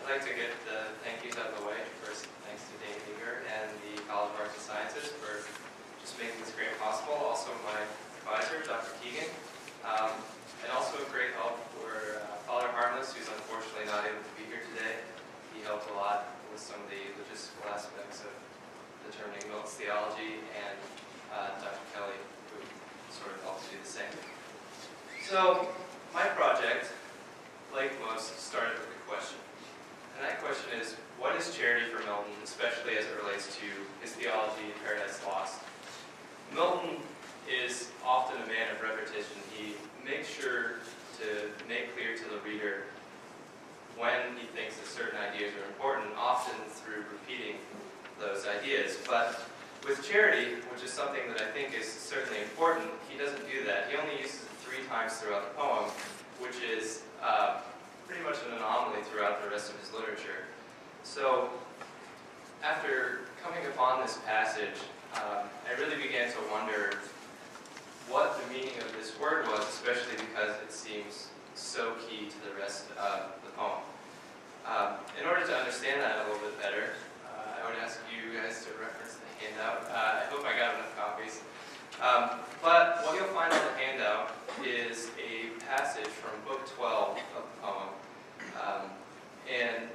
like to get the thank yous out of the way. First, thanks to Dave Eager and the College of Arts and Sciences for just making this grant possible. Also my advisor, Dr. Keegan. And also a great help for Father Harmless, who's unfortunately not able to be here today. He helped a lot with some of the logistical aspects of determining Milton's theology, and Dr. Kelly, who sort of helped do the same. So, my project, like most, started with a question. And that question is, what is charity for Milton, especially as it relates to his theology, Paradise Lost? Milton is often a man of repetition. He makes sure to make clear to the reader when he thinks that certain ideas are important, often through repeating those ideas. But with charity, which is something that I think is certainly important, he doesn't do that. He only uses it 3 times throughout the poem, which is pretty much an anomaly throughout the rest of his literature. So, after coming upon this passage, I really began to wonder what the meaning of this word was, especially because it seems so key to the rest of the poem. In order to understand that a little bit better, I would ask you guys to reference the handout. I hope I got enough copies. But what you'll find on the handout is a passage from Book 12 of the poem. And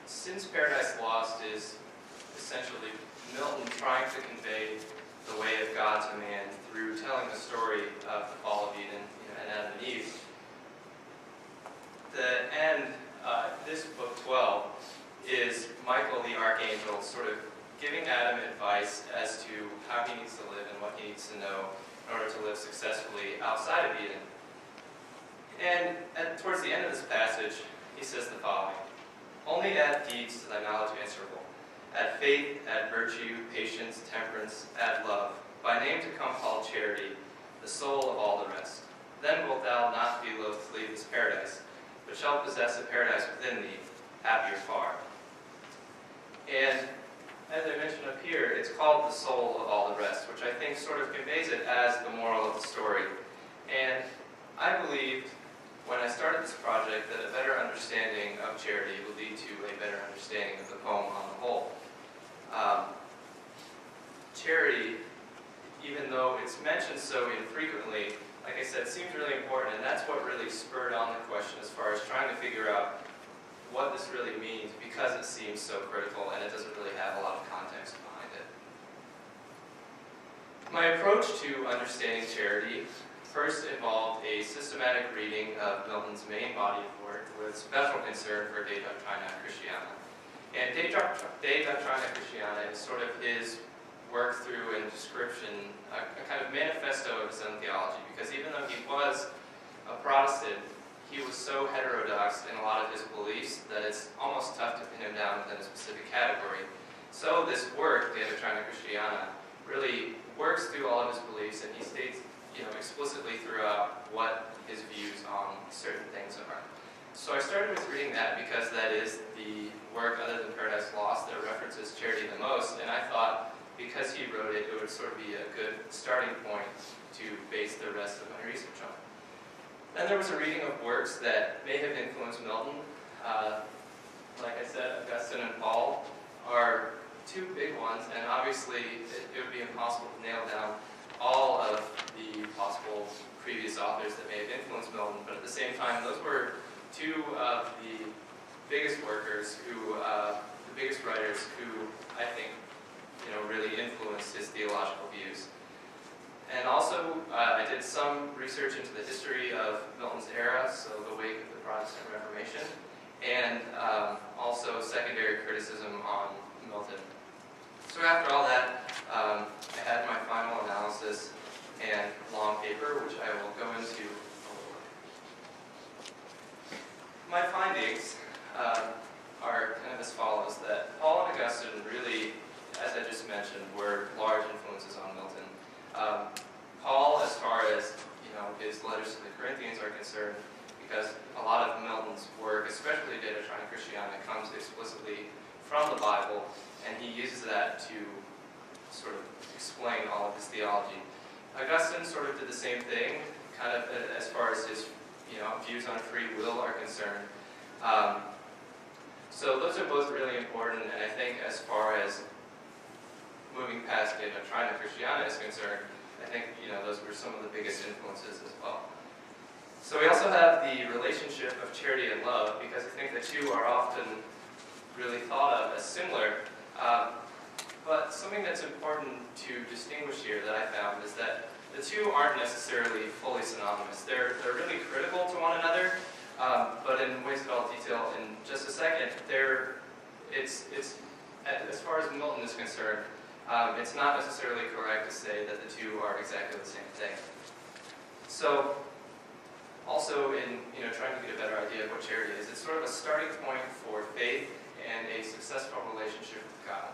since Paradise Lost is essentially Milton trying to convey the way of God to man through telling the story of the fall of Eden, and Adam and Eve, the end, this Book 12, is Michael the Archangel sort of giving Adam advice as to how he needs to live and what he needs to know in order to live successfully outside of Eden. And towards the end of this passage, he says the following: "Only add deeds to thy knowledge answerable. Add faith, add virtue, patience, temperance, add love. By name to come called charity, the soul of all the rest. Then wilt thou not be loath to leave this paradise, but shalt possess a paradise within thee, happier far." And as I mentioned up here, it's called the soul of all the rest, which I think sort of conveys it as the moral of the story. And I believed, when I started this project, that a better understanding of charity would lead to a better understanding of the poem on the whole. Charity, even though it's mentioned so infrequently, like I said, seems really important, and that's what really spurred on the question as far as trying to figure out what this really means, because it seems so critical and it doesn't really have a lot of context behind it. My approach to understanding charity first involved a systematic reading of Milton's main body of work with special concern for De Doctrina Christiana. And De Doctrina Christiana is sort of his work through and description, a kind of manifesto of his own theology, because even though he was a Protestant, he was so heterodox in a lot of his beliefs that it's almost tough to pin him down within a specific category. So this work, De Doctrina Christiana, really works through all of his beliefs, and he states, explicitly throughout what his views on certain things are. So I started with reading that because that is the work, other than Paradise Lost, that references charity the most, and I thought because he wrote it, it would sort of be a good starting point to base the rest of my research on. Then there was a reading of works that may have influenced Milton. Like I said, Augustine and Paul are 2 big ones, and obviously it would be impossible to nail down all of the possible previous authors that may have influenced Milton, but at the same time, those were 2 of the biggest workers who, the biggest writers who I think, really influenced his theological views. And also, I did some research into the history of Milton's era, so the wake of the Protestant Reformation, and also secondary criticism on Milton. So after all that, I had my final analysis and long paper, which I will go into a little bit. My findings are kind of as follows: that Paul and Augustine really, as I just mentioned, were large influences on Milton. Paul, as far as his letters to the Corinthians are concerned, because a lot of Milton's work, especially De Doctrina Christiana, comes explicitly from the Bible, and he uses that to sort of explain all of his theology. Augustine sort of did the same thing, kind of as far as his views on free will are concerned. So those are both really important, and I think as far as moving past Doctrina and Christiana is concerned, I think those were some of the biggest influences as well. So we also have the relationship of charity and love, because I think the two are often really thought of as similar. But something that's important to distinguish here that I found is that the two aren't necessarily fully synonymous. They're really critical to one another, but in ways that I'll detail in just a second, as far as Milton is concerned, it's not necessarily correct to say that the two are exactly the same thing. So, also in trying to get a better idea of what charity is, it's sort of a starting point for faith and a successful relationship with God.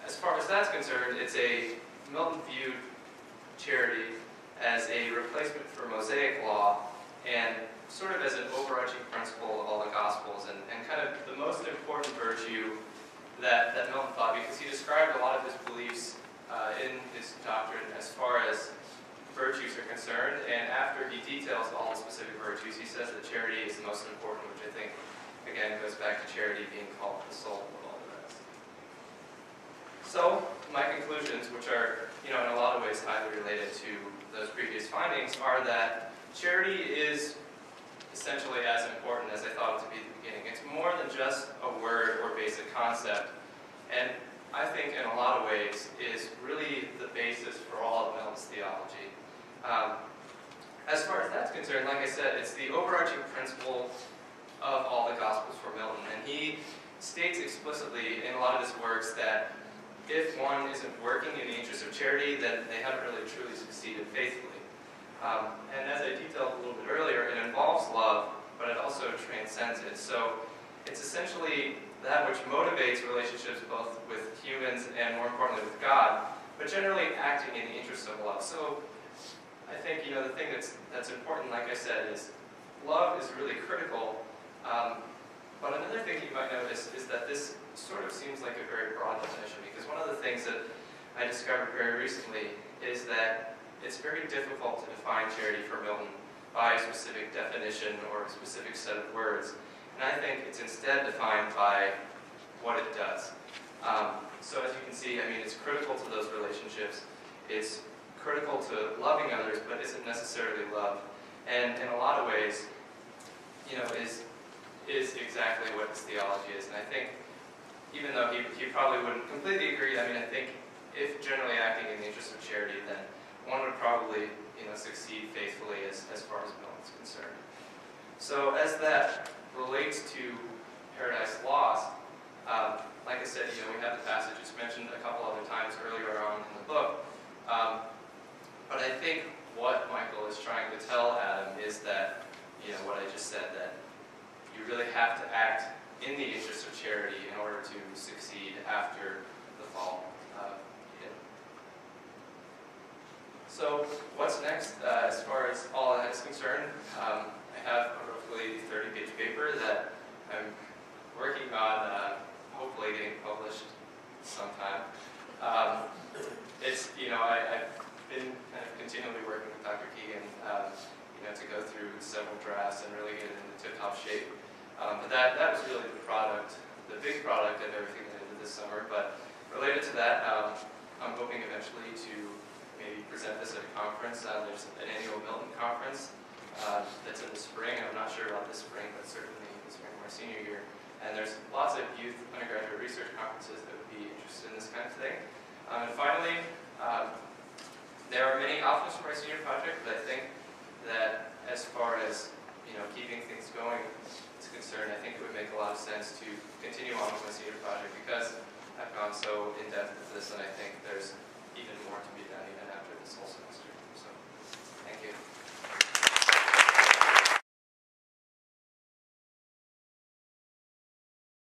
As far as that's concerned, Milton viewed charity as a replacement for Mosaic law and sort of as an overarching principle of all the Gospels and kind of the most important virtue that Milton thought, because he described a lot of his beliefs in his doctrine as far as virtues are concerned, and after he details all the specific virtues, he says that charity is the most important, which I think, again, goes back to charity being called the soul of all the rest. So, my conclusions, which are, in a lot of ways highly related to those previous findings, are that charity is essentially as important as I thought it to be at the beginning. It's more than just a word or basic concept, and I think in a lot of ways is really the basis for all of Milton's theology. As far as that's concerned, like I said, it's the overarching principle of all the Gospels for Milton, and he states explicitly in a lot of his works that if one isn't working in the interest of charity, then they haven't really truly succeeded faithfully. And as I detailed a little bit earlier, it involves love, but it also transcends it. So it's essentially that which motivates relationships both with humans and, more importantly, with God, but generally acting in the interest of love. So I think, the thing that's important, like I said, is love is really critical. But another thing you might notice is that this sort of seems like a very broad definition, because one of the things that I discovered very recently is that it's very difficult to define charity for Milton by a specific definition or a specific set of words. And I think it's instead defined by what it does. So as you can see, it's critical to those relationships. It's critical to loving others, but isn't necessarily love. And in a lot of ways, is exactly what his theology is. And I think, even though he probably wouldn't completely agree, I think if generally acting in the interest of charity, then one would probably, succeed faithfully as far as Milton's concerned. So as that relates to Paradise Lost, like I said, we have the passage. It's mentioned a couple other times earlier on in the book. But I think what Michael is trying to tell Adam is that, what I just said, that you really have to act in the interest of charity in order to succeed after the fall of Eden. So what's next as far as all that is concerned? I have a roughly 30-page paper that I'm working on hopefully getting published sometime. I've been kind of continually working with Dr. Keegan to go through several drafts and really get it into tip-top shape. But that was really the big product of everything that I did this summer. But related to that, I'm hoping eventually to maybe present this at a conference. There's an annual Milton conference that's in the spring. I'm not sure about this spring, but certainly in the spring of our senior year. And there's lots of youth undergraduate research conferences that would be interested in this kind of thing. And finally, there are many options for my senior project, but I think that as far as keeping things going is concerned, I think it would make a lot of sense to continue on with my senior project because I've gone so in depth with this, and I think there's even more to be done even after this whole semester. So, thank you.